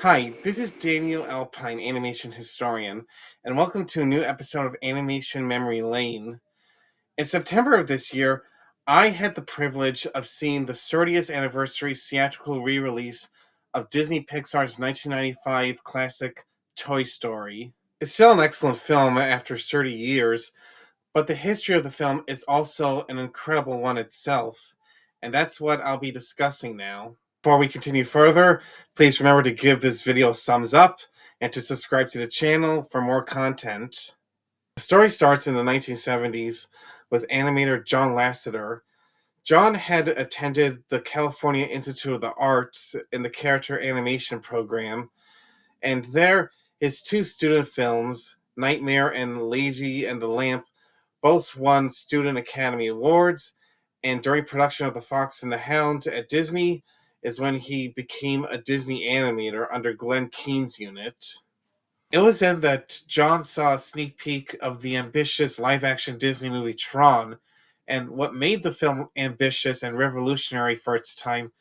Hi, this is Daniel Alpine, animation historian, and welcome to a new episode of Animation Memory Lane. In September of this year, I had the privilege of seeing the 30th anniversary theatrical re release of Disney Pixar's 1995 classic Toy Story. It's still an excellent film after 30 years, but the history of the film is also an incredible one itself, and that's what I'll be discussing now. Before we continue further, please remember to give this video a thumbs up and to subscribe to the channel for more content. The story starts in the 1970s with animator John Lasseter. John had attended the California Institute of the Arts in the character animation program, and there his two student films, Nightmare and Lady and the Lamp, both won Student Academy Awards, and during production of The Fox and the Hound at Disney is when he became a Disney animator under Glenn Keane's unit. It was then that John saw a sneak peek of the ambitious live-action Disney movie Tron, and what made the film ambitious and revolutionary for its time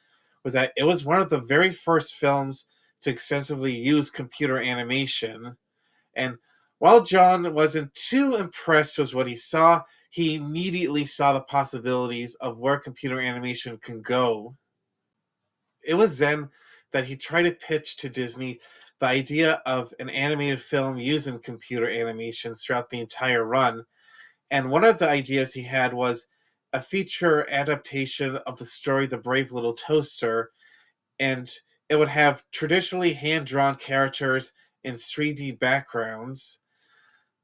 was that it was one of the very first films to extensively use computer animation. And while John wasn't too impressed with what he saw, he immediately saw the possibilities of where computer animation can go. It was then that he tried to pitch to Disney the idea of an animated film using computer animations throughout the entire run. And one of the ideas he had was a feature adaptation of the story The Brave Little Toaster, and it would have traditionally hand drawn characters in 3D backgrounds.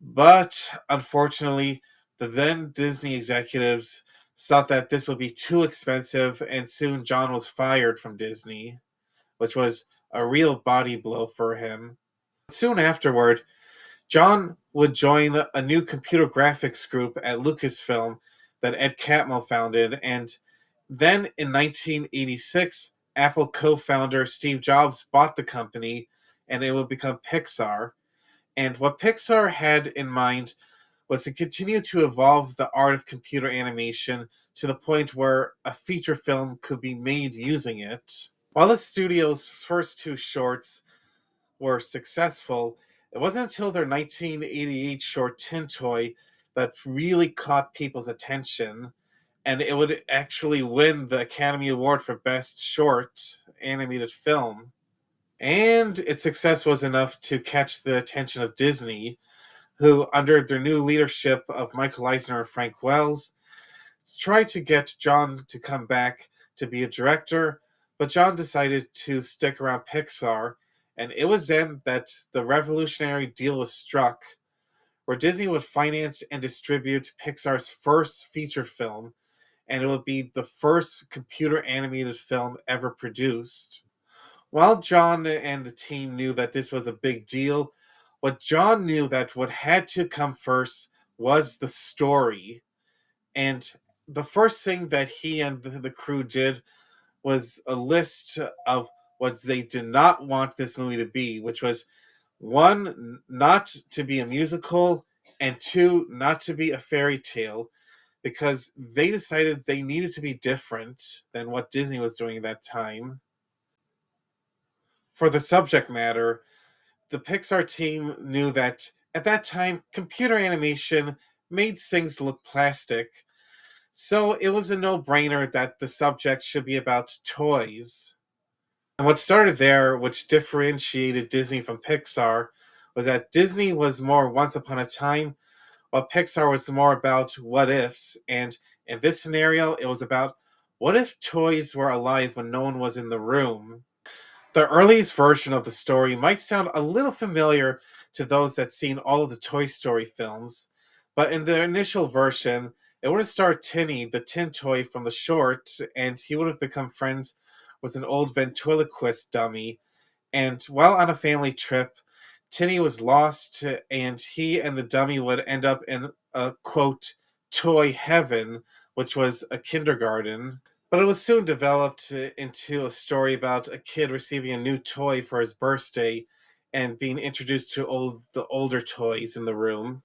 But unfortunately, the then Disney executives thought that this would be too expensive, and soon John was fired from Disney, which was a real body blow for him. Soon afterward, John would join a new computer graphics group at Lucasfilm that Ed Catmull founded, and then in 1986, Apple co founder Steve Jobs bought the company and it would become Pixar. And what Pixar had in mind was to continue to evolve the art of computer animation to the point where a feature film could be made using it. While the studio's first two shorts were successful, it wasn't until their 1988 short Tin Toy that really caught people's attention, and it would actually win the Academy Award for Best Short Animated Film. And its success was enough to catch the attention of Disney, who, under their new leadership of Michael Eisner and Frank Wells, tried to get John to come back to be a director, but John decided to stick around Pixar, and it was then that the revolutionary deal was struck, where Disney would finance and distribute Pixar's first feature film, and it would be the first computer animated film ever produced. While John and the team knew that this was a big deal, what John knew that what had to come first was the story. And the first thing that he and the crew did was a list of what they did not want this movie to be, which was one, not to be a musical, and two, not to be a fairy tale, because they decided they needed to be different than what Disney was doing at that time. For the subject matter, the Pixar team knew that at that time, computer animation made things look plastic, so it was a no brainer that the subject should be about toys. And what started there, which differentiated Disney from Pixar, was that Disney was more once upon a time, while Pixar was more about what ifs. And in this scenario, it was about what if toys were alive when no one was in the room? The earliest version of the story might sound a little familiar to those that seen all of the Toy Story films, but in the initial version, it would have starred Tinny, the tin toy from the short, and he would have become friends with an old ventriloquist dummy. And while on a family trip, Tinny was lost, and he and the dummy would end up in a quote, toy heaven, which was a kindergarten. But it was soon developed into a story about a kid receiving a new toy for his birthday and being introduced to the older toys in the room.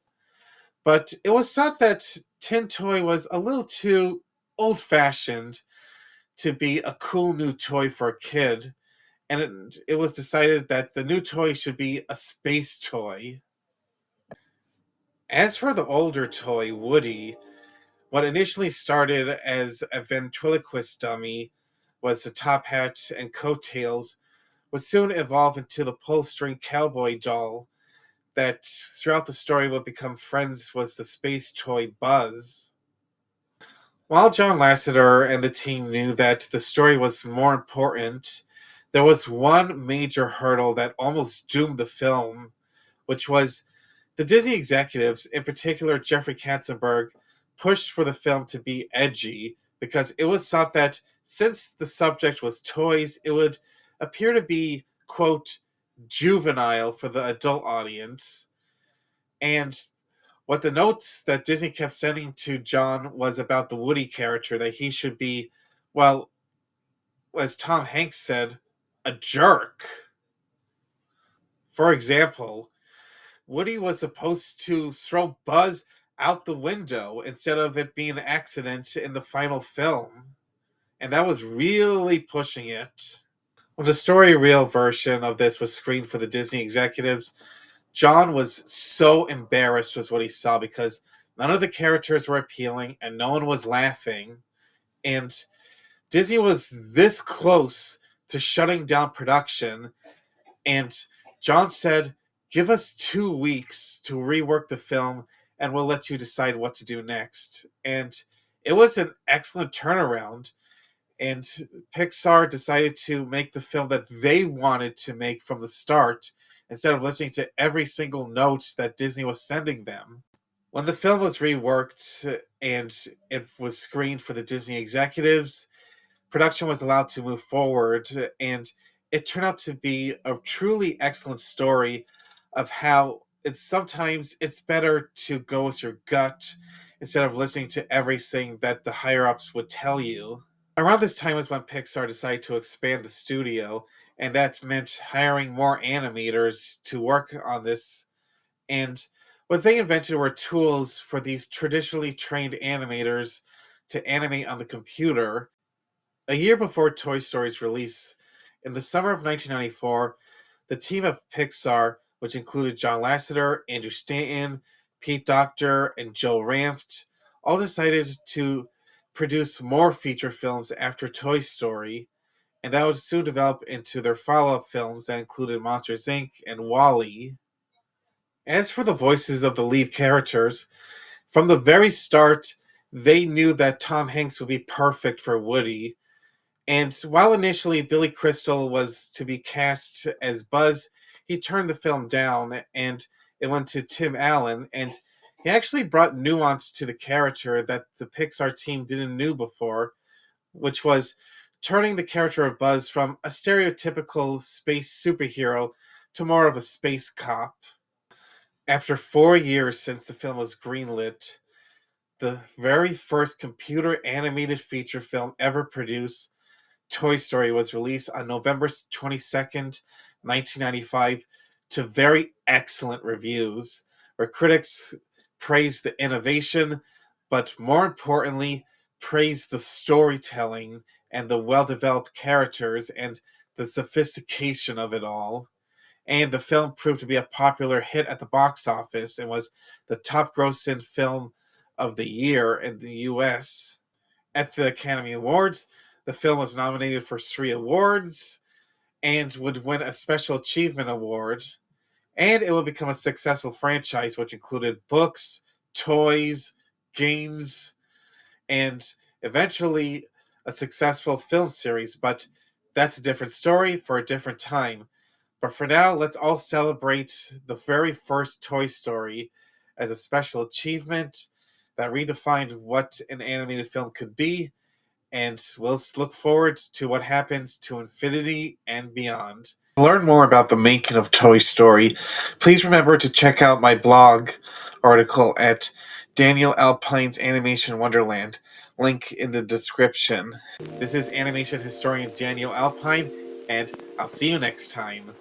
But it was thought that Tin Toy was a little too old fashioned to be a cool new toy for a kid. and it was decided that the new toy should be a space toy. As for the older toy, Woody, what initially started as a ventriloquist dummy was the top hat and coattails, would soon evolve into the pull string cowboy doll that throughout the story would become friends with the space toy Buzz. While John Lasseter and the team knew that the story was more important, there was one major hurdle that almost doomed the film, which was the Disney executives, in particular Jeffrey Katzenberg, pushed for the film to be edgy because it was thought that since the subject was toys, it would appear to be, quote, juvenile for the adult audience. And what the notes that Disney kept sending to John was about the Woody character, that he should be, well, as Tom Hanks said, a jerk. For example, Woody was supposed to throw Buzz out the window instead of it being an accident in the final film. And that was really pushing it. When the story reel version of this was screened for the Disney executives, John was so embarrassed with what he saw because none of the characters were appealing and no one was laughing. And Disney was this close to shutting down production. And John said, "Give us 2 weeks to rework the film and we'll let you decide what to do next." And it was an excellent turnaround. And Pixar decided to make the film that they wanted to make from the start instead of listening to every single note that Disney was sending them. When the film was reworked and it was screened for the Disney executives, production was allowed to move forward, and it turned out to be a truly excellent story of how it's better to go with your gut instead of listening to everything that the higher ups would tell you. Around this time was when Pixar decided to expand the studio, and that meant hiring more animators to work on this. And what they invented were tools for these traditionally trained animators to animate on the computer. A year before Toy Story's release, in the summer of 1994, the team of Pixar, which included John Lasseter, Andrew Stanton, Pete Docter, and Joe Ranft, all decided to produce more feature films after Toy Story, and that would soon develop into their follow-up films that included Monsters Inc. and WALL-E. As for the voices of the lead characters, from the very start, they knew that Tom Hanks would be perfect for Woody. And while initially Billy Crystal was to be cast as Buzz, he turned the film down and it went to Tim Allen. And he actually brought nuance to the character that the Pixar team didn't know before, which was turning the character of Buzz from a stereotypical space superhero to more of a space cop. After 4 years since the film was greenlit, the very first computer animated feature film ever produced, Toy Story, was released on November 22nd, 1995, to very excellent reviews, where critics praised the innovation, but more importantly, praised the storytelling and the well developed characters and the sophistication of it all. And the film proved to be a popular hit at the box office and was the top grossing film of the year in the US. At the Academy Awards, the film was nominated for 3 awards and would win a Special Achievement Award. And it would become a successful franchise, which included books, toys, games, and eventually a successful film series. But that's a different story for a different time. But for now, let's all celebrate the very first Toy Story as a special achievement that redefined what an animated film could be, and we'll look forward to what happens to infinity and beyond. To learn more about the making of Toy Story, please remember to check out my blog article at Daniel Alpine's Animation Wonderland. Link in the description. This is animation historian Daniel Alpine, and I'll see you next time.